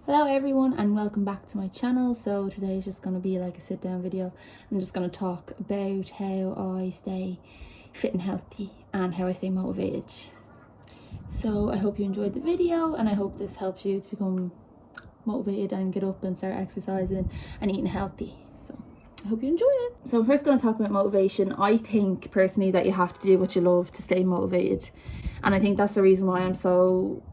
Hello everyone and welcome back to my channel. So today is just going to be like a sit down video. I'm just going to talk about how I stay fit and healthy and how I stay motivated. So I hope you enjoyed the video and I hope this helps you to become motivated and get up and start exercising and eating healthy. So I hope you enjoy it. So I'm first going to talk about motivation. I think personally that you have to do what you love to stay motivated, and I think that's the reason why I'm so,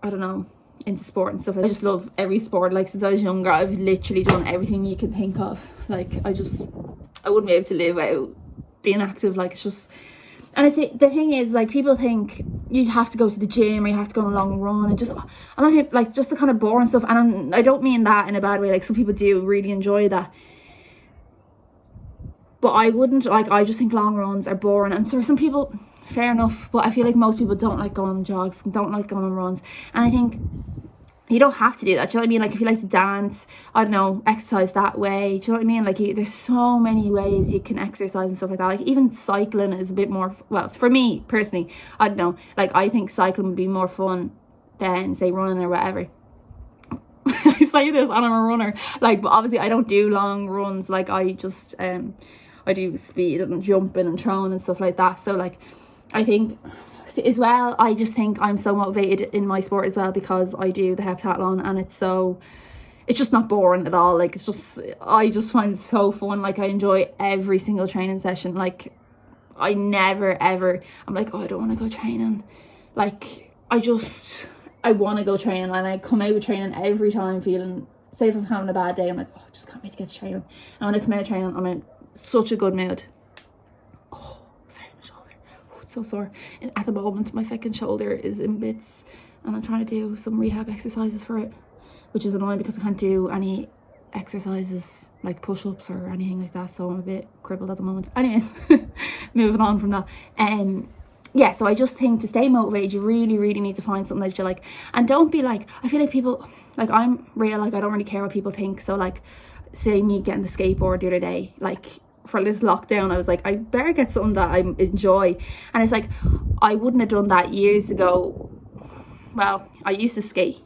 I don't know, into sport and stuff. I just love every sport. Like since I was younger, I've literally done everything you can think of. Like I wouldn't be able to live without being active. Like it's just, and I say the thing is, like, people think you have to go to the gym or you have to go on a long run and just, I'm not like just the kind of boring stuff. And I don't mean that in a bad way. Like some people do really enjoy that, but I wouldn't. Like I just think long runs are boring, and so for some people, fair enough, but I feel like most people don't like going on jogs, don't like going on runs, and I think you don't have to do that. Do you know what I mean? Like if you like to dance, I don't know, exercise that way. Do you know what I mean? Like there's so many ways you can exercise and stuff like that. Like even cycling is a bit more, well, for me personally, I don't know, like I think cycling would be more fun than say running or whatever. I say this and I'm a runner, like, but obviously I don't do long runs. Like I just I do speed and jumping and throwing and stuff like that. So like I think as well, I just think I'm so motivated in my sport as well because I do the heptathlon, and it's just not boring at all. Like it's just, I just find it so fun. Like I enjoy every single training session. Like I never ever, I'm like, oh, I don't want to go training. Like I want to go training, and I come out of training every time feeling, say if I'm having a bad day, I'm like, oh, I just can't wait to get to training. And when I come out of training, I'm in such a good mood. So sore at the moment. My fucking shoulder is in bits and I'm trying to do some rehab exercises for it, which is annoying because I can't do any exercises like push-ups or anything like that, so I'm a bit crippled at the moment. Anyways, moving on from that, yeah, so I just think to stay motivated you really need to find something that you like, and don't be like, I feel like people, like I'm real, like I don't really care what people think. So like say me getting the skateboard the other day, like for this lockdown, I was like, I better get something that I enjoy. And it's like, I wouldn't have done that years ago. Well, I used to skate,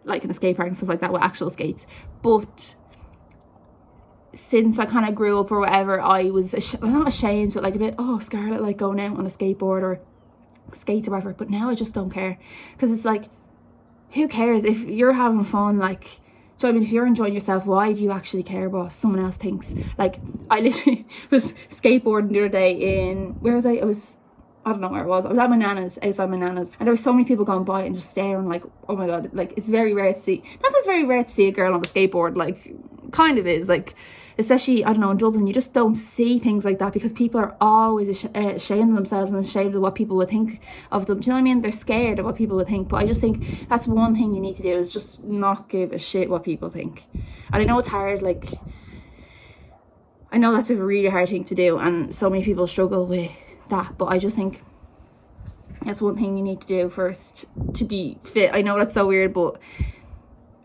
like in a skate park and stuff like that with actual skates. But since I kind of grew up or whatever, I was not ashamed, but like a bit, oh, Scarlett, like going out on a skateboard or skates or whatever. But now I just don't care, because it's like, who cares if you're having fun? Like, so I mean, if you're enjoying yourself, why do you actually care what someone else thinks? Like I literally was skateboarding the other day in, where was I? I don't know where it was. I was at my nana's, outside my nana's, and there were so many people going by and just staring like, oh my god. Like it's very rare to see, not that's very rare to see a girl on a skateboard, like kind of is, like especially, I don't know, in Dublin, you just don't see things like that because people are always ashamed of themselves and ashamed of what people would think of them. Do you know what I mean? They're scared of what people would think. But I just think that's one thing you need to do, is just not give a shit what people think. And I know it's hard, like I know that's a really hard thing to do, and so many people struggle with that, but I just think that's one thing you need to do first to be fit. I know that's so weird, but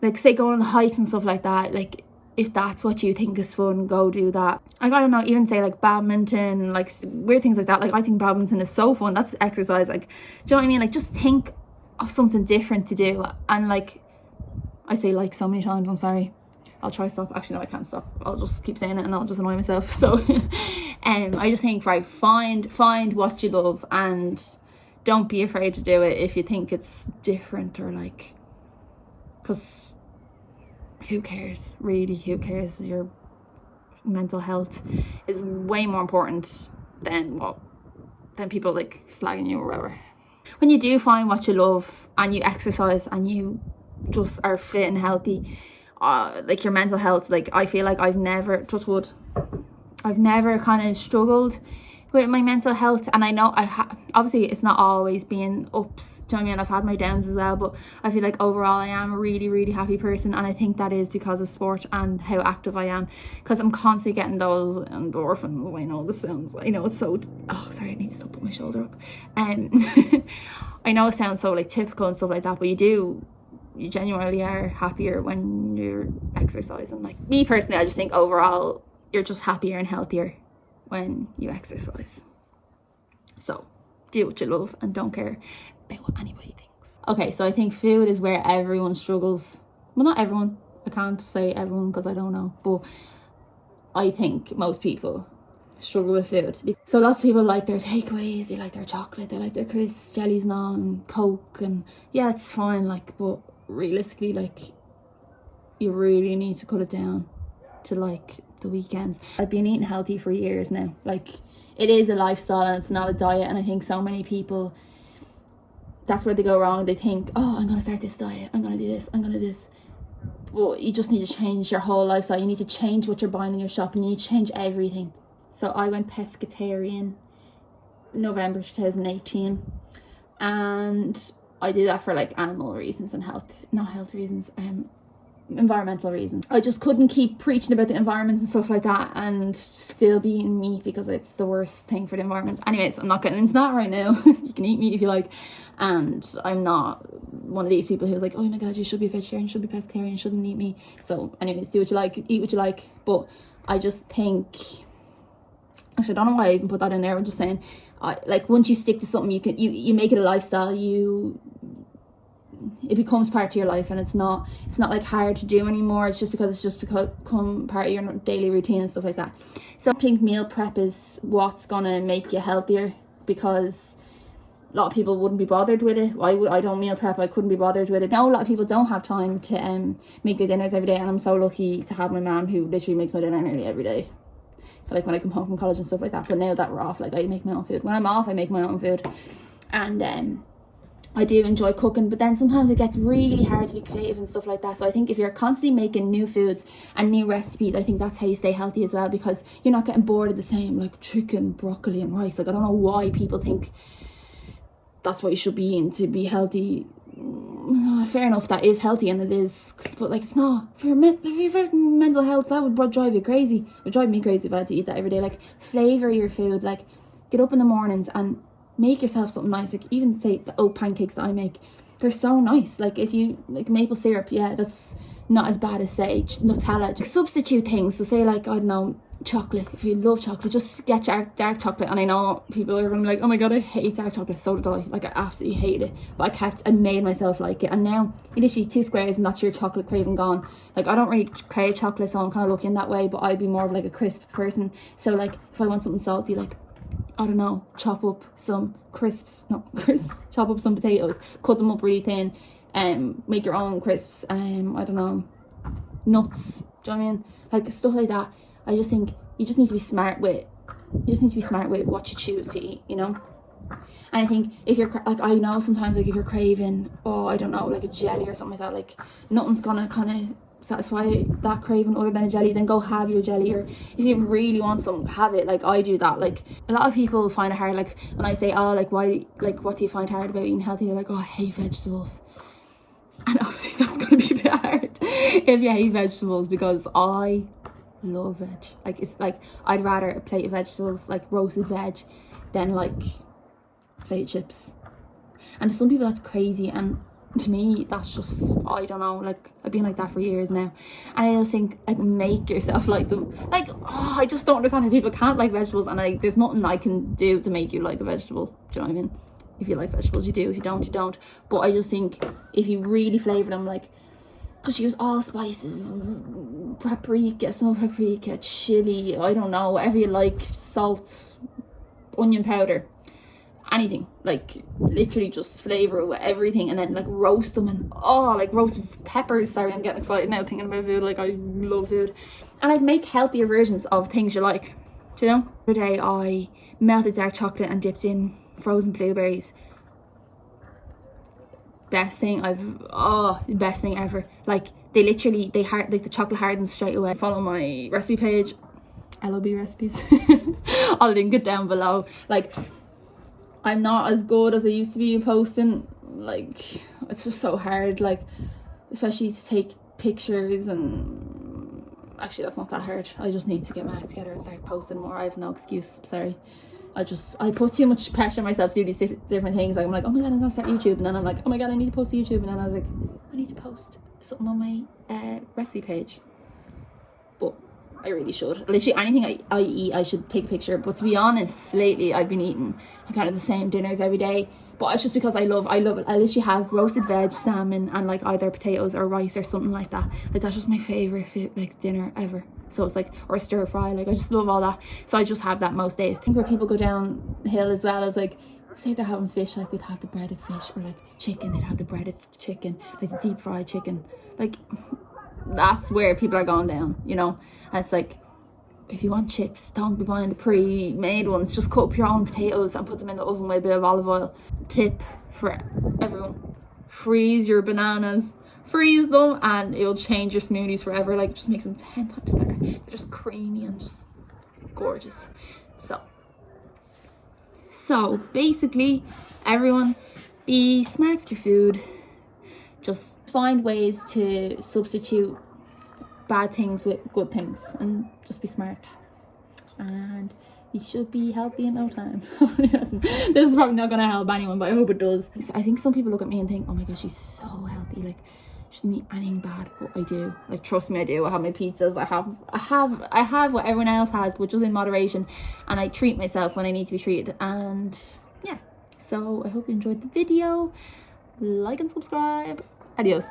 like say going on the hikes and stuff like that, like if that's what you think is fun, go do that. Like I don't know, even say like badminton, like weird things like that. Like I think badminton is so fun. That's exercise. Like, do you know what I mean? Like just think of something different to do. And like I say like so many times, I'm sorry, I'll try to stop. Actually no, I can't stop. I'll just keep saying it and I'll just annoy myself. So I just think, right, find what you love and don't be afraid to do it if you think it's different, or like, because who cares, really? Who cares? Your mental health is way more important than people like slagging you or whatever. When you do find what you love and you exercise and you just are fit and healthy, like your mental health, like I feel like I've never, touch wood, I've never kind of struggled with my mental health. And I know obviously it's not always been ups, do you know what I mean? I've had my downs as well, but I feel like overall I am a really happy person, and I think that is because of sport and how active I am, because I'm constantly getting those endorphins. I know this sounds, I know it's so, oh sorry, I need to stop putting my shoulder up. I know it sounds so like typical and stuff like that, but you genuinely are happier when you're exercising. Like me personally, I just think overall you're just happier and healthier when you exercise. So do what you love and don't care about what anybody thinks. Okay, so I think food is where everyone struggles well, not everyone, I can't say everyone because I don't know, but I think most people struggle with food. So lots of people like their takeaways, they like their chocolate, they like their crisps, jellies and all, and Coke, and yeah, it's fine, like, but realistically, like, you really need to cut it down to like the weekends. I've been eating healthy for years now. Like, it is a lifestyle and it's not a diet, and I think so many people, that's where they go wrong. They think, oh, I'm gonna start this diet, I'm gonna do this, I'm gonna do this. But you just need to change your whole lifestyle. You need to change what you're buying in your shop, and you need to change everything. So I went pescatarian November 2018, and I did that for like animal reasons and environmental reasons. I just couldn't keep preaching about the environment and stuff like that and still be eating meat because it's the worst thing for the environment. Anyways, I'm not getting into that right now. You can eat meat if you like, and I'm not one of these people who's like, oh my god, you should be vegetarian, you should be pescatarian, you shouldn't eat meat. So anyways, do what you like, eat what you like. But I just think, actually, I don't know why I even put that in there. I'm just saying, like, once you stick to something, you make it a lifestyle. It becomes part of your life, and it's not like hard to do anymore. It's just become part of your daily routine and stuff like that. So I think meal prep is what's gonna make you healthier, because a lot of people wouldn't be bothered with it. I don't meal prep, I couldn't be bothered with it. Now a lot of people don't have time to make their dinners every day, and I'm so lucky to have my mum who literally makes my dinner nearly every day, like when I come home from college and stuff like that. But now that we're off, like, I make my own food. When I'm off, I make my own food, and I do enjoy cooking, but then sometimes it gets really hard to be creative and stuff like that. So I think if you're constantly making new foods and new recipes, I think that's how you stay healthy as well, because you're not getting bored of the same, like chicken, broccoli and rice. Like, I don't know why people think that's what you should be eating to be healthy. Fair enough, that is healthy, and it is, but like, it's not. For mental health, that would drive you crazy. It would drive me crazy if I had to eat that every day. Like, flavour your food. Like, get up in the mornings and make yourself something nice. Like, even say the oat pancakes that I make, they're so nice. Like, if you like maple syrup, yeah, that's not as bad as, say, Nutella. Just substitute things. So say, like, I don't know, chocolate. If you love chocolate, just get dark chocolate. And I know people are gonna be like, oh my god, I hate dark chocolate. So did I. Like, I absolutely hate it, but I made myself like it, and now you literally 2 squares and that's your chocolate craving gone. Like, I don't really crave chocolate, so I'm kind of lucky in that way, but I'd be more of like a crisp person. So like, if I want something salty, like, I don't know, chop up some chop up some potatoes, cut them up really thin, make your own crisps, I don't know, nuts, do you know what I mean? Like, stuff like that. I just think you just need to be smart with what you choose to eat, you know? And I think if you're, like, I know sometimes, like, if you're craving, oh, I don't know, like a jelly or something like that, like, nothing's gonna kind of satisfy that craving other than a jelly, then go have your jelly. Or if you really want something, have it. Like, I do that. Like, a lot of people find it hard, like, when I say, oh, like, why, like, what do you find hard about eating healthy? They're like, oh, I hate vegetables. And obviously that's gonna be a bit hard if you hate vegetables, because I love veg. Like, it's like, I'd rather a plate of vegetables, like roasted veg, than like a plate of chips. And to some people that's crazy, and to me that's just, I don't know, like, I've been like that for years now. And I just think, like, make yourself like them. Like, oh, I just don't understand how people can't like vegetables, and there's nothing I can do to make you like a vegetable. Do you know what I mean? If you like vegetables, you do. If you don't, you don't. But I just think if you really flavour them, like, just use all spices, paprika, smoked paprika, chili, I don't know, whatever you like, salt, onion powder, anything. Like, literally just flavour it with everything, and then, like, roast them, and like roast peppers. Sorry, I'm getting excited now thinking about food. Like, I love food. And I'd make healthier versions of things you like, do you know? The other day I melted dark chocolate and dipped in frozen blueberries. Best thing ever. Like, like, the chocolate hardens straight away. Follow my recipe page, LOB recipes. I'll link it down below. Like, I'm not as good as I used to be posting. Like, it's just so hard, like, especially to take pictures, and actually that's not that hard. I just need to get my act together and start posting more. I have no excuse, sorry. I put too much pressure on myself to do these different things. Like, I'm like, oh my god, I'm gonna start YouTube, and then I'm like, oh my god, I need to post to YouTube, and then I was like, I need to post something on my recipe page. But I really should. Literally anything I eat, I should take a picture. But to be honest, lately I've been eating kind of the same dinners every day, but it's just because I love it. I literally have roasted veg, salmon, and like either potatoes or rice or something like that. Like that's just my favorite food, like dinner ever. So it's like, or stir fry, like I just love all that. So I just have that most days. I think where people go downhill as well is like, say they're having fish, like they'd have the breaded fish, or like chicken, they'd have the breaded chicken, like the deep fried chicken. Like that's where people are going down, you know. And it's like, if you want chips, don't be buying the pre-made ones. Just cut up your own potatoes and put them in the oven with a bit of olive oil. Tip for everyone: freeze your bananas, freeze them, and it'll change your smoothies forever. Like, just makes them 10 times better. They're just creamy and just gorgeous. So basically, everyone, be smart with your food. Just find ways to substitute bad things with good things, and just be smart, and you should be healthy in no time. This is probably not going to help anyone, but I hope it does. I think some people look at me and think, oh my gosh, she's so healthy, like she doesn't eat anything bad. But I do, like, trust me, I do. I have my pizzas, I have what everyone else has, but just in moderation, and I treat myself when I need to be treated. And yeah, so I hope you enjoyed the video. Like and subscribe. Adios.